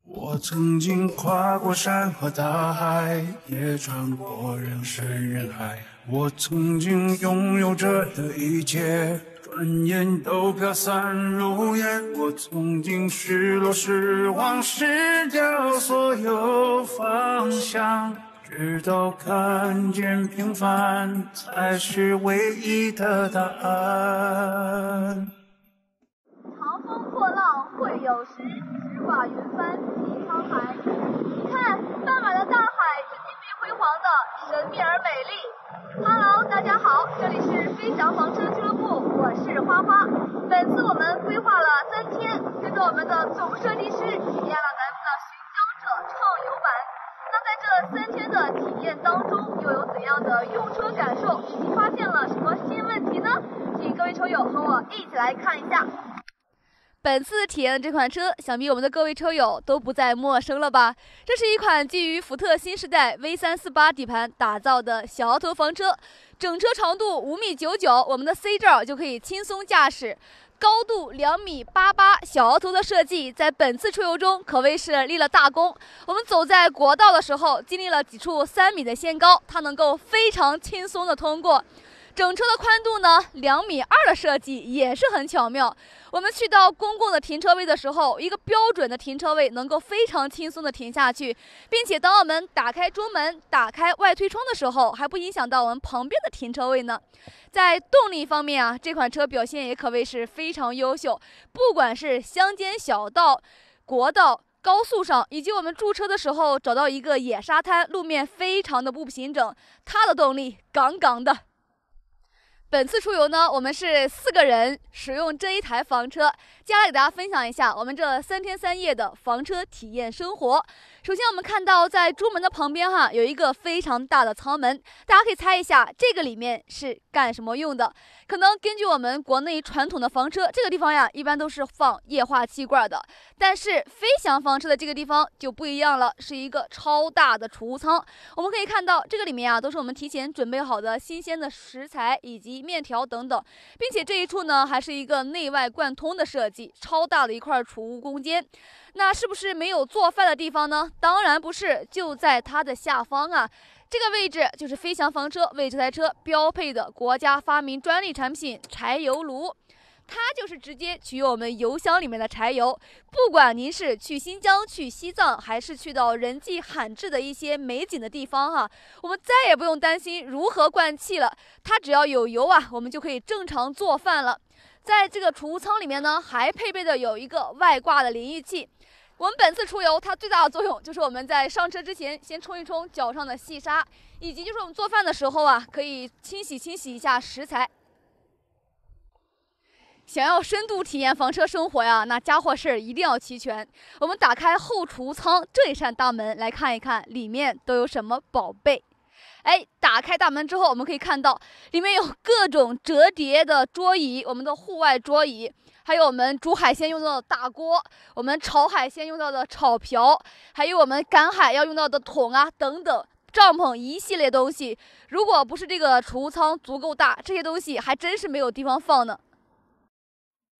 我曾经跨过山和大海，也穿过人山人海。我曾经拥有着的一切，转眼都飘散如烟。我曾经失落失望失掉所有方向，直到看见平凡才是唯一的答案。长风破浪会有时，直挂云帆济沧海。你看，斑马的大海是金碧辉煌的，神秘而美丽。Hello， 大家好，这里是飞翔房车俱乐部，我是花花。本次我们规划了3天，跟着我们的总设计师体验了咱们的寻江者畅游版。那在这3天的体验当中，又有怎样的用车感受，以及发现了什么新问题呢？请各位车友和我一起来看一下。本次体验的这款车，想必我们的各位车友都不再陌生了吧？这是一款基于福特新时代 V348 底盘打造的小摇头房车，整车长度5.99米，我们的 C 罩就可以轻松驾驶。高度2.88米，小摇头的设计在本次出游中可谓是立了大功。我们走在国道的时候，经历了几处3米的限高，它能够非常轻松的通过。整车的宽度呢，2.2米的设计也是很巧妙。我们去到公共的停车位的时候，一个标准的停车位能够非常轻松的停下去，并且当我们打开中门、打开外推窗的时候，还不影响到我们旁边的停车位呢。在动力方面啊，这款车表现也可谓是非常优秀，不管是乡间小道、国道、高速上，以及我们驻车的时候找到一个野沙滩，路面非常的不平整，它的动力杠杠的。本次出游呢，我们是4个人使用这一台房车。接下来给大家分享一下我们这3天3夜的房车体验生活。首先我们看到在出门的旁边有一个非常大的舱门，大家可以猜一下这个里面是干什么用的。可能根据我们国内传统的房车，这个地方一般都是放液化气罐的，但是飞翔房车的这个地方就不一样了，是一个超大的储物舱。我们可以看到这个里面都是我们提前准备好的新鲜的食材以及面条等等，并且这一处呢还是一个内外贯通的设计，超大的一块储物空间。那是不是没有做饭的地方呢？当然不是，就在它的下方这个位置就是飞翔房车为这台车标配的国家发明专利产品柴油炉。它就是直接取我们油箱里面的柴油，不管您是去新疆、去西藏，还是去到人迹罕至的一些美景的地方我们再也不用担心如何灌气了。它只要有油我们就可以正常做饭了。在这个储物舱里面呢，还配备的有一个外挂的淋浴器。我们本次出游，它最大的作用就是我们在上车之前先冲一冲脚上的细沙，以及就是我们做饭的时候可以清洗一下食材。想要深度体验房车生活那家伙事儿一定要齐全。我们打开后储物舱这一扇大门，来看一看里面都有什么宝贝。打开大门之后，我们可以看到里面有各种折叠的桌椅，我们的户外桌椅，还有我们煮海鲜用到的大锅，我们炒海鲜用到的炒瓢，还有我们赶海要用到的桶等等，帐篷一系列东西。如果不是这个储物舱足够大，这些东西还真是没有地方放呢。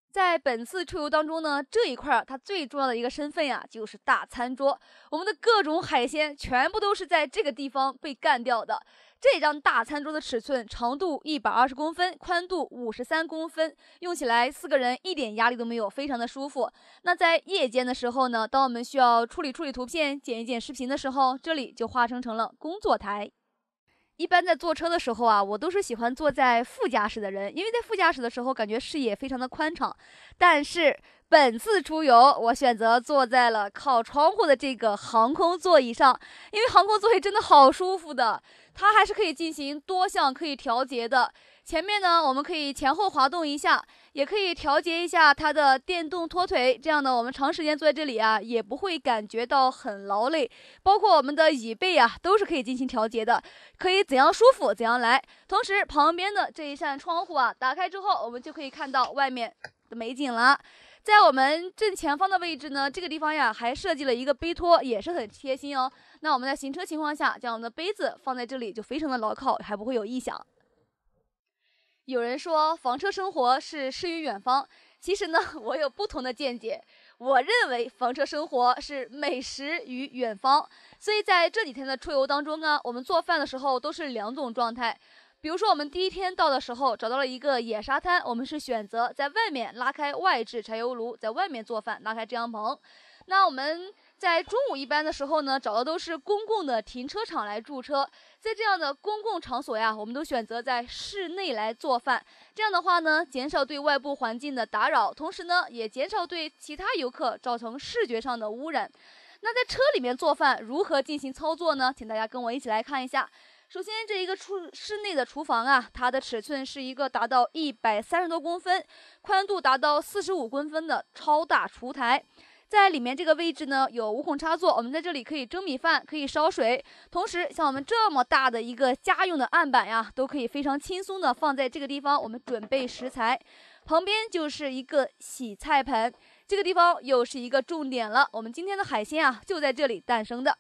在本次出游当中呢，这一块它最重要的一个身份就是大餐桌。我们的各种海鲜全部都是在这个地方被干掉的。这张大餐桌的尺寸，长度120公分，宽度53公分，用起来4个人一点压力都没有，非常的舒服。那在夜间的时候呢，当我们需要处理图片、剪一剪视频的时候，这里就化成了工作台。一般在坐车的时候我都是喜欢坐在副驾驶的人，因为在副驾驶的时候感觉视野非常的宽敞。但是本次出游，我选择坐在了靠窗户的这个航空座椅上，因为航空座椅真的好舒服的，它还是可以进行多项可以调节的。前面呢，我们可以前后滑动一下，也可以调节一下它的电动拖腿，这样呢，我们长时间坐在这里也不会感觉到很劳累。包括我们的椅背都是可以进行调节的，可以怎样舒服怎样来。同时，旁边的这一扇窗户打开之后，我们就可以看到外面的美景了。在我们正前方的位置呢，这个地方还设计了一个杯托，也是很贴心哦。那我们在行车情况下，将我们的杯子放在这里就非常的牢靠，还不会有异响。有人说房车生活是诗与远方，其实呢，我有不同的见解。我认为房车生活是美食与远方，所以在这几天的出游当中呢，我们做饭的时候都是两种状态。比如说我们第一天到的时候找到了一个野沙滩，我们是选择在外面拉开外置柴油炉，在外面做饭，拉开遮阳棚。那我们在中午一般的时候呢，找的都是公共的停车场来驻车。在这样的公共场所呀，我们都选择在室内来做饭。这样的话呢，减少对外部环境的打扰，同时呢，也减少对其他游客造成视觉上的污染。那在车里面做饭如何进行操作呢？请大家跟我一起来看一下。首先，这一个室内的厨房啊，它的尺寸是一个达到130多公分、宽度达到45公分的超大厨台。在里面这个位置呢，有无孔插座，我们在这里可以蒸米饭，可以烧水。同时，像我们这么大的一个家用的案板呀，都可以非常轻松的放在这个地方，我们准备食材。旁边就是一个洗菜盆，这个地方又是一个重点了。我们今天的海鲜啊，就在这里诞生的。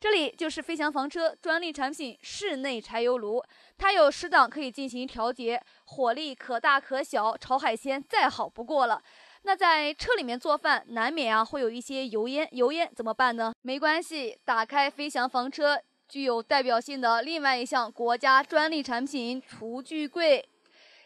这里就是飞翔房车专利产品室内柴油炉，它有10档可以进行调节，火力可大可小，炒海鲜再好不过了。那在车里面做饭，难免啊会有一些油烟怎么办呢？没关系，打开飞翔房车具有代表性的另外一项国家专利产品厨具柜。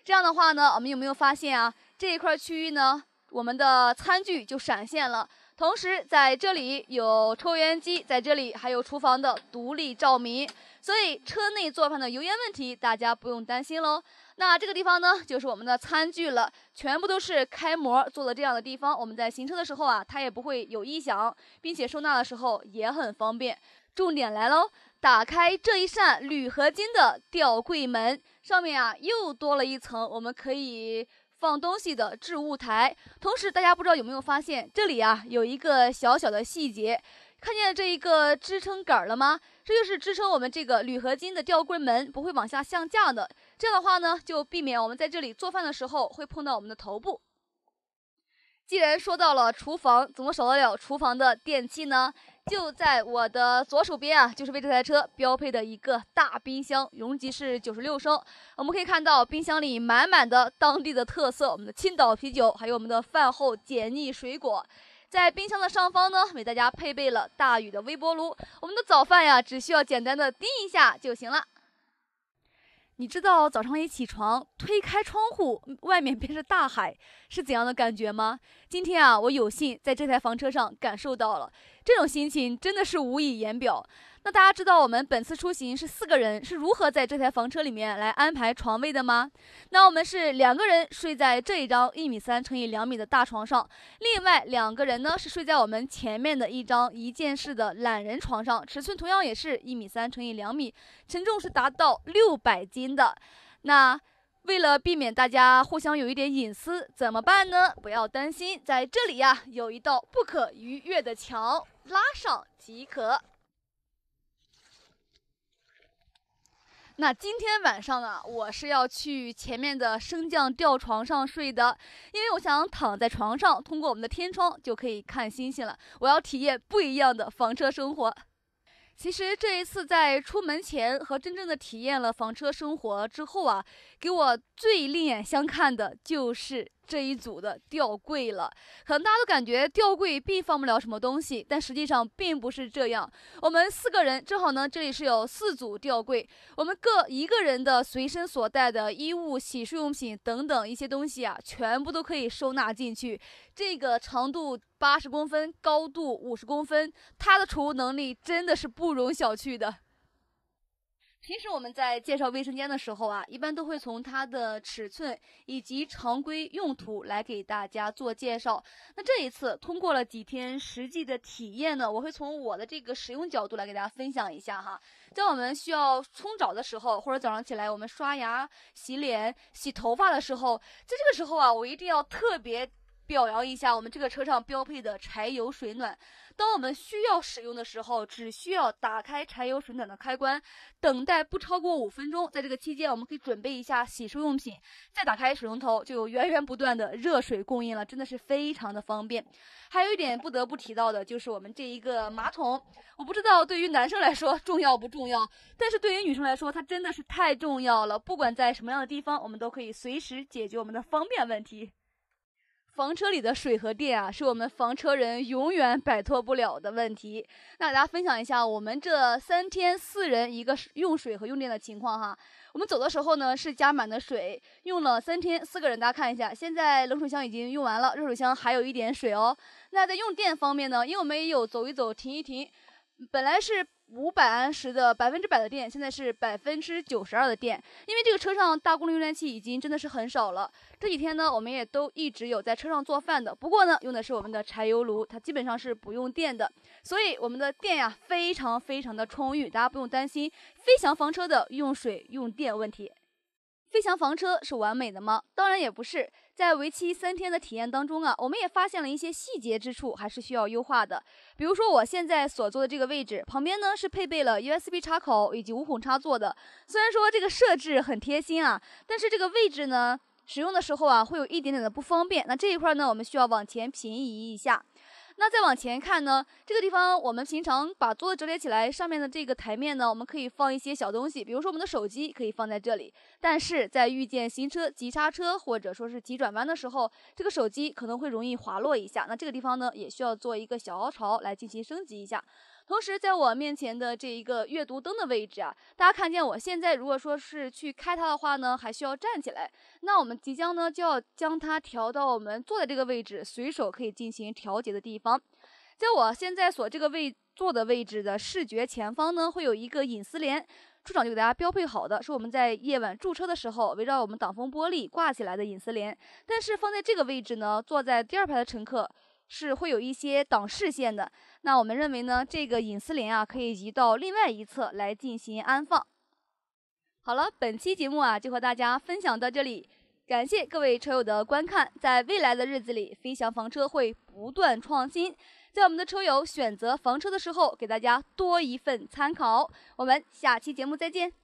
这样的话呢，我们有没有发现啊？这一块区域呢，我们的餐具就闪现了。同时，在这里有抽油烟机，在这里还有厨房的独立照明，所以车内做饭的油烟问题大家不用担心喽。那这个地方呢，就是我们的餐具了，全部都是开模做的这样的地方，我们在行车的时候啊，它也不会有异响，并且收纳的时候也很方便。重点来喽，打开这一扇铝合金的吊柜门，上面啊又多了一层我们可以放东西的置物台。同时大家不知道有没有发现，这里啊有一个小小的细节，看见这一个支撑杆了吗？这就是支撑我们这个铝合金的吊柜门不会往下降架的。这样的话呢，就避免我们在这里做饭的时候会碰到我们的头部。既然说到了厨房，怎么少得了厨房的电器呢？就在我的左手边啊，就是为这台车标配的一个大冰箱，容积是96升。我们可以看到冰箱里满满的当地的特色，我们的青岛啤酒，还有我们的饭后解腻水果。在冰箱的上方呢，为大家配备了大宇的微波炉，我们的早饭呀，只需要简单的叮一下就行了。你知道早上一起床推开窗户，外面便是大海，是怎样的感觉吗？今天啊，我有幸在这台房车上感受到了，这种心情真的是无以言表。那大家知道我们本次出行是4个人是如何在这台房车里面来安排床位的吗？那我们是2个人睡在这一张1.3米乘以2米的大床上，另外2个人呢是睡在我们前面的一张一键式的懒人床上，尺寸同样也是1.3米乘以2米，承重是达到600斤的。那为了避免大家互相有一点隐私，怎么办呢？不要担心，在这里呀有一道不可逾越的墙，拉上即可。那今天晚上啊，我是要去前面的升降吊床上睡的，因为我想躺在床上，通过我们的天窗就可以看星星了。我要体验不一样的房车生活。其实这一次在出门前和真正的体验了房车生活之后啊，给我最另眼相看的就是这一组的吊柜了。可能大家都感觉吊柜并放不了什么东西，但实际上并不是这样。我们4个人正好呢，这里是有4组吊柜，我们各1个人的随身所带的衣物、洗漱用品等等一些东西啊，全部都可以收纳进去。这个长度80公分，高度50公分，它的储物能力真的是不容小觑的。平时我们在介绍卫生间的时候啊，一般都会从它的尺寸以及常规用途来给大家做介绍。那这一次通过了几天实际的体验呢，我会从我的这个使用角度来给大家分享一下哈。在我们需要冲澡的时候，或者早上起来我们刷牙、洗脸、洗头发的时候，在这个时候啊，我一定要特别表扬一下我们这个车上标配的柴油水暖。当我们需要使用的时候，只需要打开柴油水暖的开关，等待不超过5分钟。在这个期间，我们可以准备一下洗漱用品，再打开水龙头，就有源源不断的热水供应了，真的是非常的方便。还有一点不得不提到的就是我们这一个马桶，我不知道对于男生来说重要不重要，但是对于女生来说，它真的是太重要了。不管在什么样的地方，我们都可以随时解决我们的方便问题。房车里的水和电啊，是我们房车人永远摆脱不了的问题。那给大家分享一下我们这3天4人一个用水和用电的情况哈。我们走的时候呢是加满的水，用了3天4个人，大家看一下，现在冷水箱已经用完了，热水箱还有一点水哦。那在用电方面呢，因为我们也有走一走停一停，本来是500安时的100%的电，现在是92%的电。因为这个车上大功率用电器已经真的是很少了。这几天呢，我们也都一直有在车上做饭的，不过呢，用的是我们的柴油炉，它基本上是不用电的，所以我们的电呀非常的充裕，大家不用担心飞翔房车的用水用电问题。飞翔房车是完美的吗？当然也不是。在为期3天的体验当中啊，我们也发现了一些细节之处，还是需要优化的。比如说我现在所坐的这个位置旁边呢，是配备了 USB 插口以及无孔插座的。虽然说这个设置很贴心啊，但是这个位置呢，使用的时候啊，会有一点点的不方便。那这一块呢，我们需要往前平移一下。那再往前看呢，这个地方我们平常把桌子折叠起来，上面的这个台面呢，我们可以放一些小东西，比如说我们的手机可以放在这里。但是在遇见行车急刹车或者说是急转弯的时候，这个手机可能会容易滑落一下。那这个地方呢，也需要做一个小凹槽来进行升级一下。同时在我面前的这一个阅读灯的位置啊，大家看见我现在如果说是去开它的话呢，还需要站起来。那我们即将呢就要将它调到我们坐在这个位置，随手可以进行调节的地方。在我现在所这个坐的位置的视觉前方呢，会有一个隐私帘，出厂就给大家标配好的，是我们在夜晚驻车的时候围绕我们挡风玻璃挂起来的隐私帘。但是放在这个位置呢，坐在第2排的乘客是会有一些挡视线的。那我们认为呢，这个隐私帘啊可以移到另外一侧来进行安放。好了，本期节目啊就和大家分享到这里，感谢各位车友的观看。在未来的日子里，飞翔房车会不断创新，在我们的车友选择房车的时候，给大家多一份参考。我们下期节目再见。